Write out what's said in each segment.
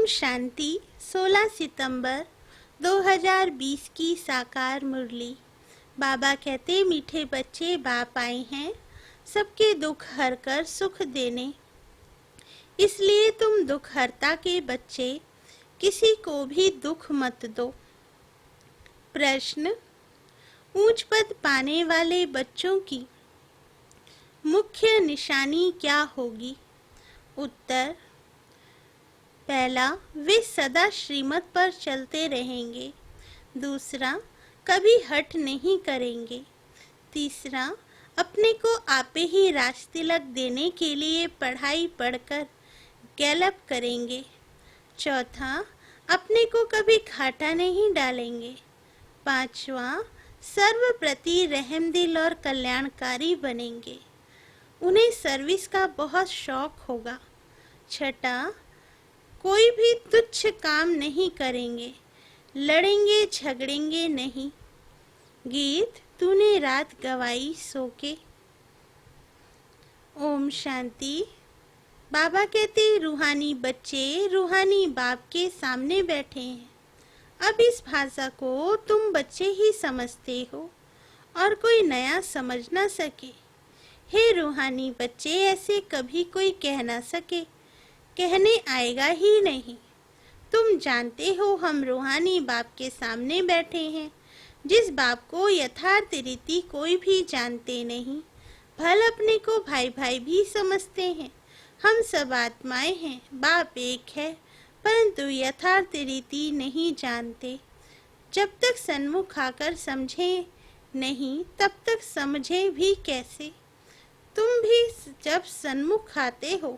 ओम शांति। 16 सितंबर 2020 की साकार मुरली। बाबा कहते, मीठे बच्चे बाप आए हैं सबके दुख हर कर सुख देने, इसलिए तुम दुख हरता के बच्चे किसी को भी दुख मत दो। प्रश्न, ऊंच पद पाने वाले बच्चों की मुख्य निशानी क्या होगी? उत्तर, पहला, वे सदा श्रीमत पर चलते रहेंगे। दूसरा, कभी हट नहीं करेंगे। तीसरा, अपने को आपे ही राज तिलक देने के लिए पढ़ाई पढ़कर गैलप करेंगे। चौथा, अपने को कभी घाटा नहीं डालेंगे। पांचवा, सर्व प्रति रहमदिल और कल्याणकारी बनेंगे। उन्हें सर्विस का बहुत शौक होगा। छठा, कोई भी तुच्छ काम नहीं करेंगे, लड़ेंगे झगड़ेंगे नहीं। गीत तूने रात गवाई सो के। ओम शांति। बाबा कहते, रूहानी बच्चे रूहानी बाप के सामने बैठे हैं। अब इस भाषा को तुम बच्चे ही समझते हो और कोई नया समझ ना सके। हे रूहानी बच्चे, ऐसे कभी कोई कह ना सके, कहने आएगा ही नहीं। तुम जानते हो हम रूहानी बाप के सामने बैठे हैं, जिस बाप को यथार्थ रीति कोई भी जानते नहीं। भल अपने को भाई भाई भी समझते हैं। हम सब आत्माएं हैं, बाप एक है, परंतु यथार्थ रीति नहीं जानते। जब तक सन्मुख आकर समझे नहीं, तब तक समझे भी कैसे? तुम भी जब सन्मुख आते हो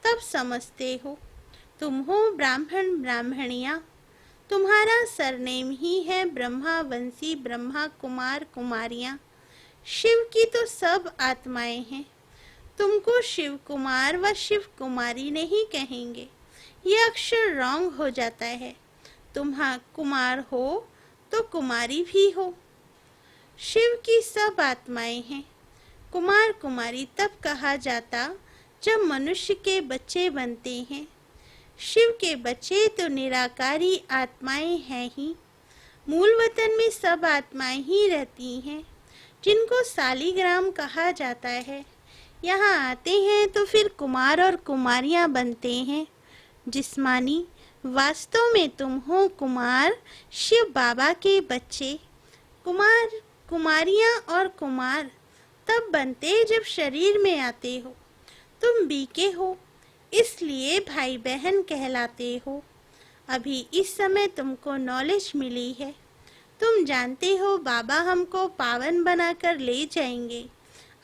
तब समझते हो। तुम हो ब्राह्मण ब्राह्मणियाँ, तुम्हारा सरनेम ही है ब्रह्मा वंशी ब्रह्मा कुमार कुमारियाँ। शिव की तो सब आत्माएं हैं। तुमको शिव कुमार व शिव कुमारी नहीं कहेंगे, यह अक्षर रॉन्ग हो जाता है। तुम कुमार हो तो कुमारी भी हो। शिव की सब आत्माएं हैं। कुमार कुमारी तब कहा जाता जब मनुष्य के बच्चे बनते हैं। शिव के बच्चे तो निराकारी आत्माएं हैं ही। मूल वतन में सब आत्माएं ही रहती हैं, जिनको सालीग्राम कहा जाता है। यहाँ आते हैं तो फिर कुमार और कुमारियाँ बनते हैं। जिस्मानी, वास्तव में तुम हो कुमार शिव बाबा के बच्चे। कुमार कुमारियाँ और कुमार तब बनते जब शरीर में आते हो। तुम बीके हो, इसलिए भाई बहन कहलाते हो। अभी इस समय तुमको नॉलेज मिली है। तुम जानते हो बाबा हमको पावन बनाकर ले जाएंगे।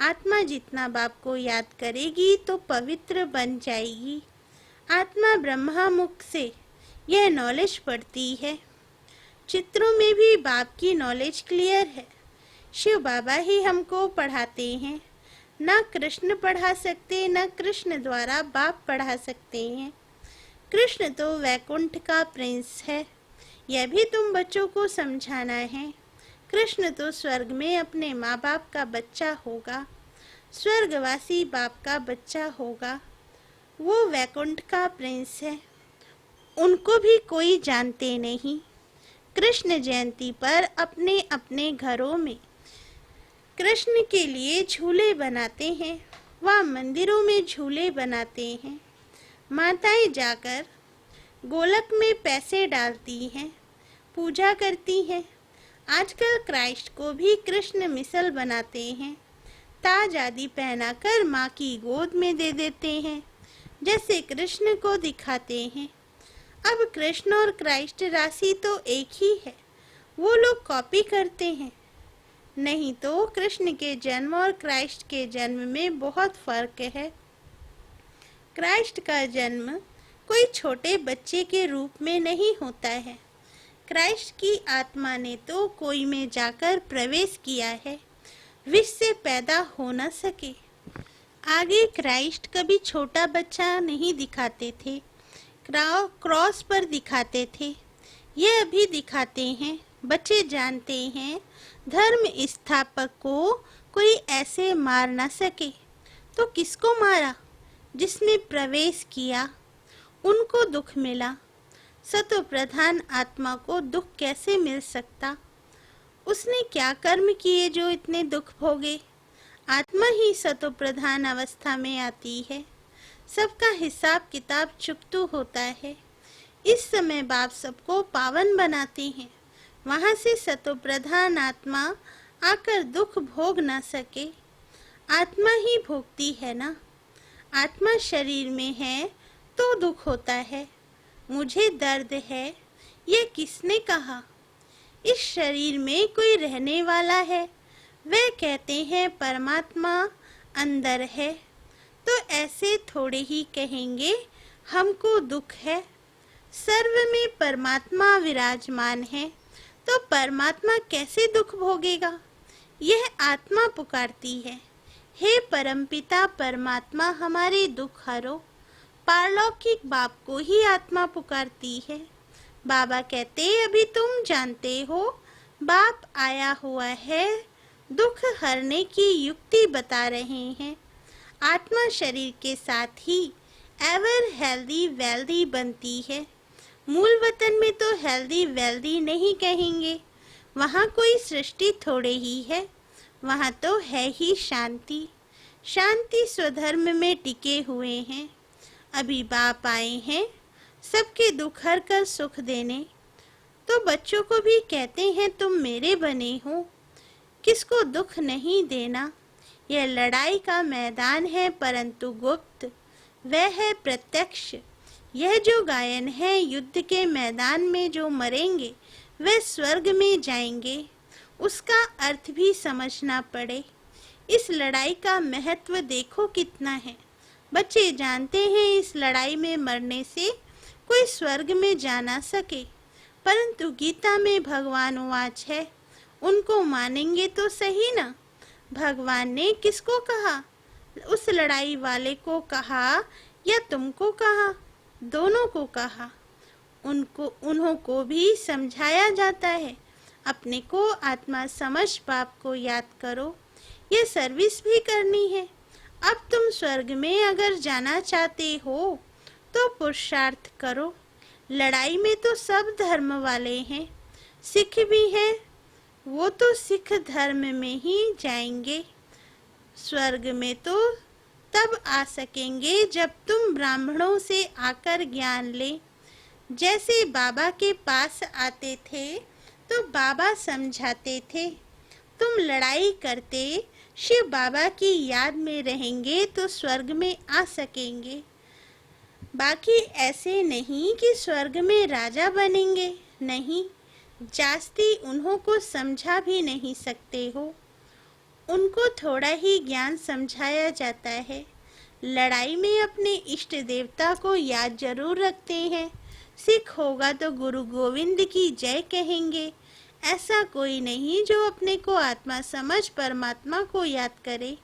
आत्मा जितना बाप को याद करेगी तो पवित्र बन जाएगी। आत्मा ब्रह्मा मुख से यह नॉलेज पड़ती है। चित्रों में भी बाप की नॉलेज क्लियर है। शिव बाबा ही हमको पढ़ाते हैं। न कृष्ण पढ़ा सकते, न कृष्ण द्वारा बाप पढ़ा सकते हैं। कृष्ण तो वैकुंठ का प्रिंस है, यह भी तुम बच्चों को समझाना है। कृष्ण तो स्वर्ग में अपने माँ बाप का बच्चा होगा, स्वर्गवासी बाप का बच्चा होगा। वो वैकुंठ का प्रिंस है, उनको भी कोई जानते नहीं। कृष्ण जयंती पर अपने अपने घरों में कृष्ण के लिए झूले बनाते हैं, वह मंदिरों में झूले बनाते हैं। माताएं जाकर गोलक में पैसे डालती हैं, पूजा करती हैं। आजकल क्राइस्ट को भी कृष्ण मिसल बनाते हैं, ताज आदि पहनाकर माँ की गोद में दे देते हैं, जैसे कृष्ण को दिखाते हैं। अब कृष्ण और क्राइस्ट राशि तो एक ही है, वो लोग कॉपी करते हैं। नहीं तो कृष्ण के जन्म और क्राइस्ट के जन्म में बहुत फर्क है। क्राइस्ट का जन्म कोई छोटे बच्चे के रूप में नहीं होता है। क्राइस्ट की आत्मा ने तो कोई में जाकर प्रवेश किया है, विष से पैदा हो न सके। आगे क्राइस्ट कभी छोटा बच्चा नहीं दिखाते थे, क्रॉस पर दिखाते थे। ये अभी दिखाते हैं। बच्चे जानते हैं धर्म स्थापक को कोई ऐसे मार न सके, तो किसको मारा? जिसमें प्रवेश किया, उनको दुख मिला। सतो प्रधान आत्मा को दुख कैसे मिल सकता? उसने क्या कर्म किए जो इतने दुख भोगे? आत्मा ही सतो प्रधान अवस्था में आती है। सबका हिसाब किताब चुकतू होता है। इस समय बाप सबको पावन बनाते हैं। वहां से सतो प्रधान आत्मा आकर दुख भोग न सके। आत्मा ही भोगती है ना। आत्मा शरीर में है तो दुख होता है। मुझे दर्द है, ये किसने कहा? इस शरीर में कोई रहने वाला है, वे कहते हैं परमात्मा अंदर है। तो ऐसे थोड़े ही कहेंगे हमको दुख है। सर्व में परमात्मा विराजमान है, तो परमात्मा कैसे दुख भोगेगा? यह आत्मा पुकारती है, हे परमपिता परमात्मा हमारे दुख हरो। पारलौकिक बाप को ही आत्मा पुकारती है। बाबा कहते अभी तुम जानते हो, बाप आया हुआ है, दुख हरने की युक्ति बता रहे हैं। आत्मा शरीर के साथ ही एवर हेल्दी वेल्दी बनती है। मूल वतन में तो हेल्दी वेल्दी नहीं कहेंगे, वहाँ कोई सृष्टि थोड़े ही है, वहाँ तो है ही शांति। शांति स्वधर्म में टिके हुए हैं। अभी बाप आए हैं सबके दुख हर कर सुख देने। तो बच्चों को भी कहते हैं तुम मेरे बने हो, किसको दुख नहीं देना। यह लड़ाई का मैदान है परंतु गुप्त, वह है प्रत्यक्ष। यह जो गायन है युद्ध के मैदान में जो मरेंगे वे स्वर्ग में जाएंगे, उसका अर्थ भी समझना पड़े। इस लड़ाई का महत्व देखो कितना है। बच्चे जानते हैं इस लड़ाई में मरने से कोई स्वर्ग में जा ना सके, परंतु गीता में भगवान वाच है, उनको मानेंगे तो सही ना। भगवान ने किसको कहा? उस लड़ाई वाले को कहा या तुमको कहा? दोनों को कहा। उन्हों को भी समझाया जाता है। अपने को आत्मा समझ बाप को याद करो, ये सर्विस भी करनी है। अब तुम स्वर्ग में अगर जाना चाहते हो तो पुरुषार्थ करो। लड़ाई में तो सब धर्म वाले हैं, सिख भी हैं, वो तो सिख धर्म में ही जाएंगे। स्वर्ग में तो तब आ सकेंगे जब तुम ब्राह्मणों से आकर ज्ञान ले। जैसे बाबा के पास आते थे तो बाबा समझाते थे, तुम लड़ाई करते शिव बाबा की याद में रहेंगे तो स्वर्ग में आ सकेंगे। बाकी ऐसे नहीं कि स्वर्ग में राजा बनेंगे, नहीं, जास्ती उन्हों को समझा भी नहीं सकते हो। उनको थोड़ा ही ज्ञान समझाया जाता है। लड़ाई में अपने इष्ट देवता को याद जरूर रखते हैं। सिख होगा तो गुरु गोविंद की जय कहेंगे। ऐसा कोई नहीं जो अपने को आत्मा समझ परमात्मा को याद करे।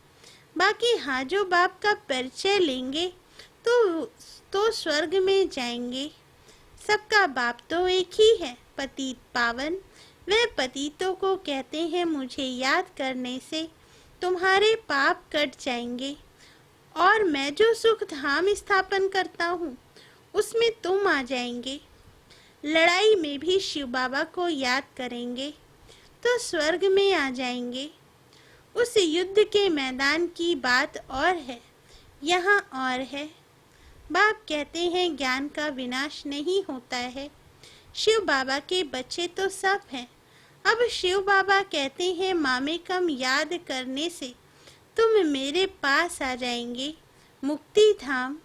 बाकी हाँ, जो बाप का परिचय लेंगे तो स्वर्ग में जाएंगे। सबका बाप तो एक ही है, पतित पावन। वे पतितों को कहते हैं मुझे याद करने से तुम्हारे पाप कट जाएंगे, और मैं जो सुख धाम स्थापन करता हूँ उसमें तुम आ जाएंगे। लड़ाई में भी शिव बाबा को याद करेंगे तो स्वर्ग में आ जाएंगे। उस युद्ध के मैदान की बात और है, यहाँ और है। बाप कहते हैं ज्ञान का विनाश नहीं होता है। शिव बाबा के बच्चे तो सब हैं। अब शिव बाबा कहते हैं मामे कम याद करने से तुम मेरे पास आ जाएंगे, मुक्ति धाम।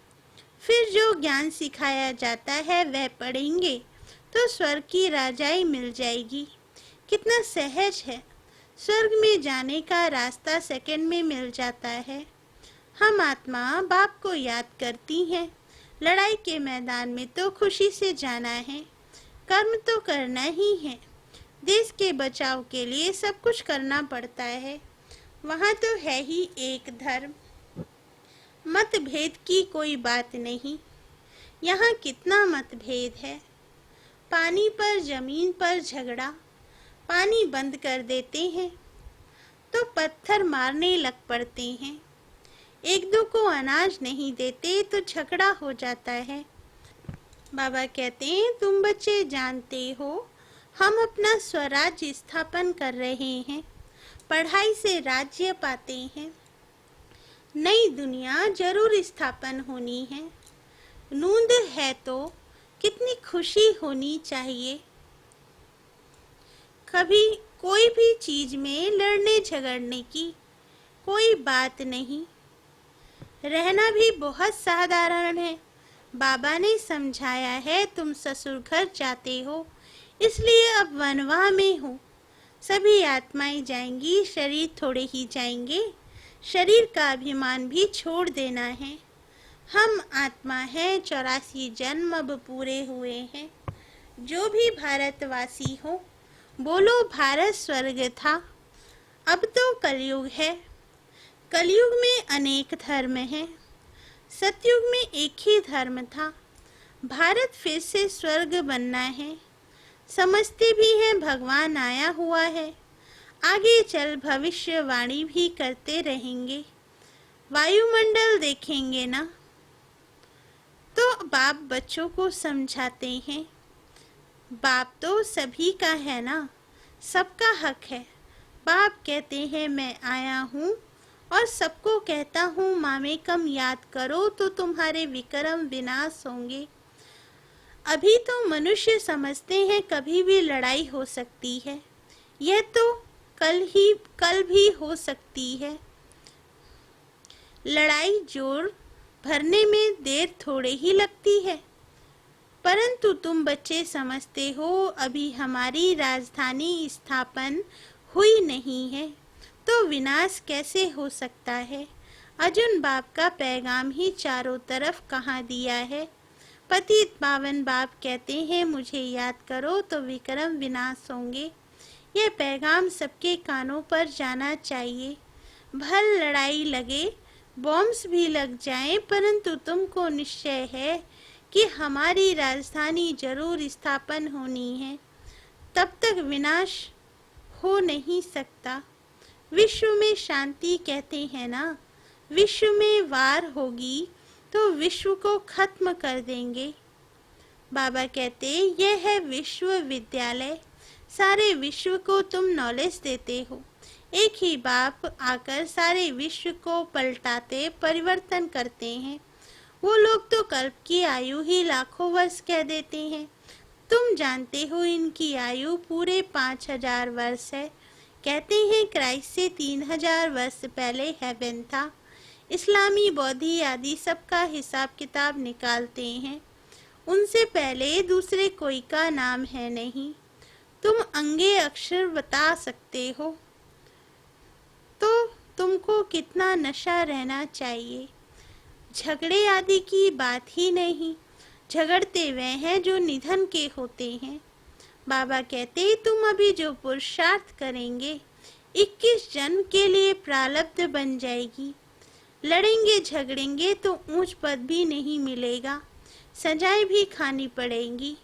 फिर जो ज्ञान सिखाया जाता है वह पढ़ेंगे तो स्वर्ग की राजाई मिल जाएगी। कितना सहज है, स्वर्ग में जाने का रास्ता सेकंड में मिल जाता है। हम आत्मा बाप को याद करती हैं। लड़ाई के मैदान में तो खुशी से जाना है, कर्म तो करना ही है। देश के बचाव के लिए सब कुछ करना पड़ता है। वहाँ तो है ही एक धर्म, मतभेद की कोई बात नहीं। यहाँ कितना मतभेद है। पानी पर जमीन पर झगड़ा, पानी बंद कर देते हैं तो पत्थर मारने लग पड़ते हैं। एक दो को अनाज नहीं देते तो झगड़ा हो जाता है। बाबा कहते हैं, तुम बच्चे जानते हो, हम अपना स्वराज्य स्थापन कर रहे हैं, पढ़ाई से राज्य पाते हैं, नई दुनिया जरूर स्थापन होनी है। नींद है तो कितनी खुशी होनी चाहिए। कभी कोई भी चीज में लड़ने झगड़ने की कोई बात नहीं, रहना भी बहुत साधारण है। बाबा ने समझाया है, तुम ससुर घर जाते हो इसलिए अब वनवाह में हो। सभी आत्माएं जाएंगी, शरीर थोड़े ही जाएंगे। शरीर का अभिमान भी छोड़ देना है। हम आत्मा हैं, 84 जन्म अब पूरे हुए हैं। जो भी भारतवासी हो, बोलो भारत स्वर्ग था। अब तो कलयुग है। कलयुग में अनेक धर्म हैं। सतयुग में एक ही धर्म था। भारत फिर से स्वर्ग बनना है। समझते भी हैं भगवान आया हुआ है। आगे चल भविष्यवाणी भी करते रहेंगे। वायुमंडल देखेंगे ना। तो बाप बच्चों को समझाते हैं, बाप तो सभी का है ना, सबका हक है। बाप कहते हैं, मैं आया हूँ और सबको कहता हूँ, मामे कम याद करो तो तुम्हारे विक्रम विनाश होंगे। अभी तो मनुष्य समझते हैं कभी भी लड़ाई हो सकती है। यह तो कल भी हो सकती है। लड़ाई जोर भरने में देर थोड़े ही लगती है। परंतु तुम बच्चे समझते हो, अभी हमारी राजधानी स्थापन हुई नहीं है तो विनाश कैसे हो सकता है। अर्जुन बाप का पैगाम ही चारों तरफ कहाँ दिया है। पतित पावन बाप कहते हैं, मुझे याद करो तो विक्रम विनाश होंगे। यह पैगाम सबके कानों पर जाना चाहिए। भल लड़ाई लगे, बॉम्ब्स भी लग जाएं, परंतु तुमको निश्चय है कि हमारी राजधानी जरूर स्थापन होनी है। तब तक विनाश हो नहीं सकता। विश्व में शांति कहते हैं ना, विश्व में वार होगी तो विश्व को खत्म कर देंगे। बाबा कहते, यह है विश्वविद्यालय। सारे विश्व को तुम नॉलेज देते हो। एक ही बाप आकर सारे विश्व को पलटाते, परिवर्तन करते हैं। वो लोग तो कल्प की आयु ही लाखों वर्ष कह देते हैं। तुम जानते हो इनकी आयु पूरे 5000 वर्ष है। कहते हैं क्राइस्ट से 3000 वर्ष पहले हेवन था। इस्लामी, बौद्धी आदि सबका हिसाब किताब निकालते हैं। उनसे पहले दूसरे कोई का नाम है नहीं। तुम अंगे अक्षर बता सकते हो तो तुमको कितना नशा रहना चाहिए। झगड़े आदि की बात ही नहीं। झगड़ते वे हैं जो निधन के होते हैं। बाबा कहते, तुम अभी जो पुरुषार्थ करेंगे 21 जन्म के लिए प्रारब्ध बन जाएगी। लड़ेंगे झगड़ेंगे तो ऊंच पद भी नहीं मिलेगा, सजाएं भी खानी पड़ेंगी।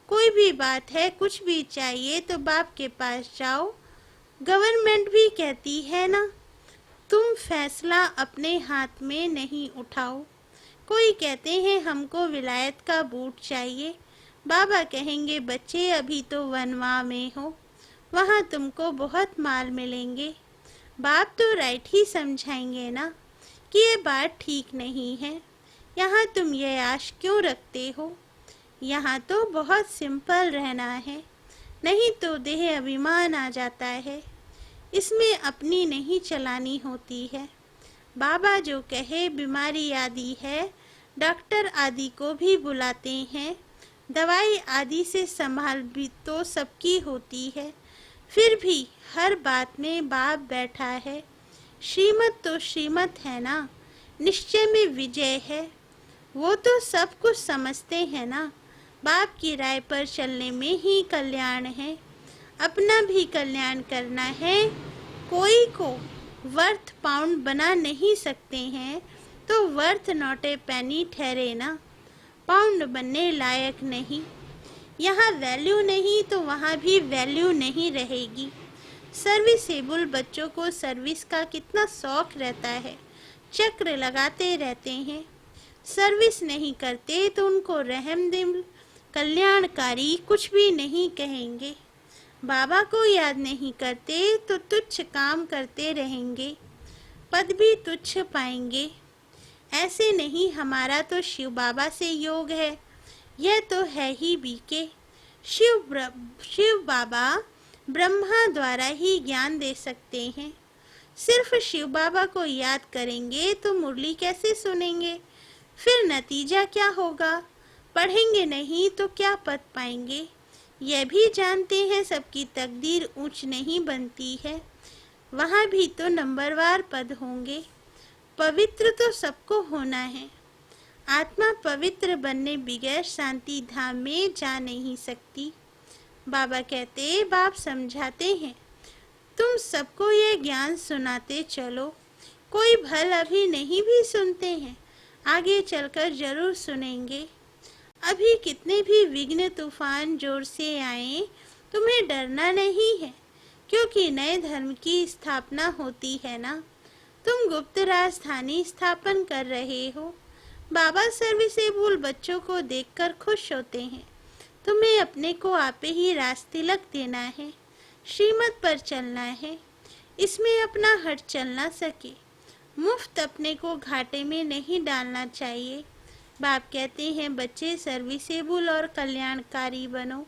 कोई भी बात है, कुछ भी चाहिए तो बाप के पास जाओ। गवर्नमेंट भी कहती है ना, तुम फैसला अपने हाथ में नहीं उठाओ। कोई कहते हैं हमको विलायत का बूट चाहिए। बाबा कहेंगे, बच्चे अभी तो वनवा में हो, वहाँ तुमको बहुत माल मिलेंगे। बाप तो राइट ही समझाएंगे ना कि ये बात ठीक नहीं है। यहाँ तुम ये आश क्यों रखते हो। यहाँ तो बहुत सिंपल रहना है, नहीं तो देह अभिमान आ जाता है। इसमें अपनी नहीं चलानी होती है। बाबा जो कहे बीमारी आदि है, डॉक्टर आदि को भी बुलाते हैं। दवाई आदि से संभाल भी तो सबकी होती है। फिर भी हर बात में बाप बैठा है। श्रीमत तो श्रीमत है ना, निश्चय में विजय है। वो तो सब कुछ समझते हैं ना। बाप की राय पर चलने में ही कल्याण है। अपना भी कल्याण करना है। कोई को वर्थ पाउंड बना नहीं सकते हैं तो वर्थ नॉट ए पेनी ठहरे ना। पाउंड बनने लायक नहीं। यहाँ वैल्यू नहीं तो वहाँ भी वैल्यू नहीं रहेगी। सर्विसेबल बच्चों को सर्विस का कितना शौक रहता है, चक्र लगाते रहते हैं। सर्विस नहीं करते तो उनको रहमदिल कल्याणकारी कुछ भी नहीं कहेंगे। बाबा को याद नहीं करते तो तुच्छ काम करते रहेंगे, पद भी तुच्छ पाएंगे। ऐसे नहीं, हमारा तो शिव बाबा से योग है, यह तो है ही बीके। शिव बाबा ब्रह्मा द्वारा ही ज्ञान दे सकते हैं। सिर्फ शिव बाबा को याद करेंगे तो मुरली कैसे सुनेंगे? फिर नतीजा क्या होगा? पढ़ेंगे नहीं तो क्या पद पाएंगे? यह भी जानते हैं सबकी तकदीर ऊंच नहीं बनती है, वहाँ भी तो नंबरवार पद होंगे। पवित्र तो सबको होना है। आत्मा पवित्र बनने बगैर शांति धाम में जा नहीं सकती। बाबा कहते, बाप समझाते हैं, तुम सबको ये ज्ञान सुनाते चलो। कोई भल अभी नहीं भी सुनते हैं, आगे चलकर जरूर सुनेंगे। अभी कितने भी विघ्न तूफान जोर से आए, तुम्हें डरना नहीं है, क्योंकि नए धर्म की स्थापना होती है ना। तुम गुप्त राजधानी स्थापन कर रहे हो। बाबा सर्विसेबल बच्चों को देखकर खुश होते हैं। तुम्हें अपने को आपे ही राजतिलक देना है, श्रीमत पर चलना है, इसमें अपना हट चल ना सके। मुफ्त अपने को घाटे में नहीं डालना चाहिए। बाप कहते हैं, बच्चे सर्विसेबल और कल्याणकारी बनो।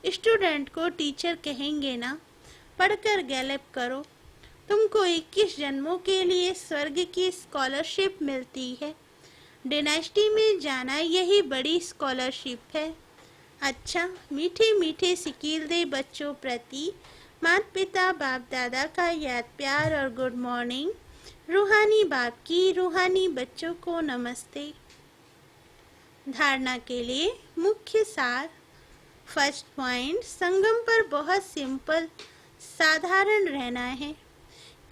स्टूडेंट को टीचर कहेंगे ना, पढ़कर गैलप करो। तुमको 21 जन्मों के लिए स्वर्ग की स्कॉलरशिप मिलती है। डायनेस्टी में जाना यही बड़ी स्कॉलरशिप है। अच्छा, मीठे मीठे सिकील दे बच्चों प्रति माता पिता बाप दादा का याद प्यार और गुड मॉर्निंग। रूहानी बाप की रूहानी बच्चों को नमस्ते। धारणा के लिए मुख्य सार। फर्स्ट पॉइंट, संगम पर बहुत सिंपल साधारण रहना है,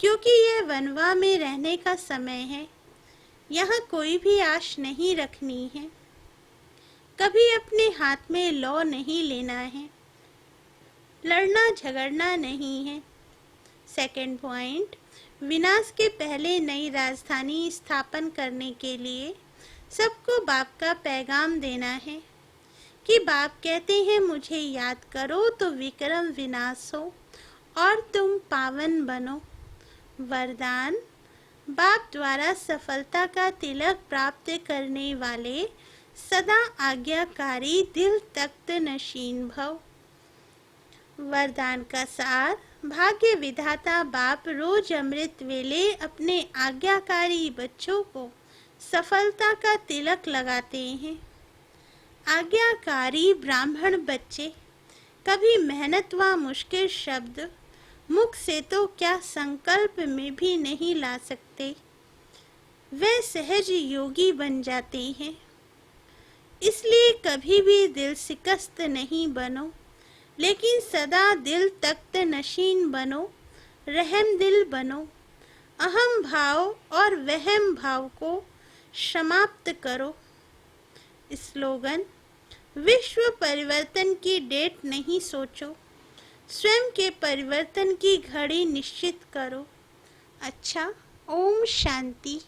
क्योंकि यह वनवा में रहने का समय है। यहाँ कोई भी आश नहीं रखनी है। कभी अपने हाथ में लौ नहीं लेना है। लड़ना झगड़ना नहीं है। सेकंड पॉइंट, विनाश के पहले नई राजधानी स्थापन करने के लिए सबको बाप का पैगाम देना है कि बाप कहते हैं, मुझे याद करो तो विक्रम विनाश हो और तुम पावन बनो। वरदान, बाप द्वारा सफलता का तिलक प्राप्त करने वाले सदा आज्ञाकारी दिल तख्त नशीन भव। वरदान का सार, भाग्य विधाता बाप रोज अमृत वेले अपने आज्ञाकारी बच्चों को सफलता का तिलक लगाते हैं। आज्ञाकारी ब्राह्मण बच्चे कभी मेहनत व मुश्किल शब्द मुख से तो क्या संकल्प में भी नहीं ला सकते। वे सहज योगी बन जाते हैं। इसलिए कभी भी दिल शिकस्त नहीं बनो, लेकिन सदा दिल तख्त नशीन बनो, रहम दिल बनो। अहम भाव और वहम भाव को समाप्त करो। स्लोगन, विश्व परिवर्तन की डेट नहीं सोचो, स्वयं के परिवर्तन की घड़ी निश्चित करो। अच्छा, ओम शांति।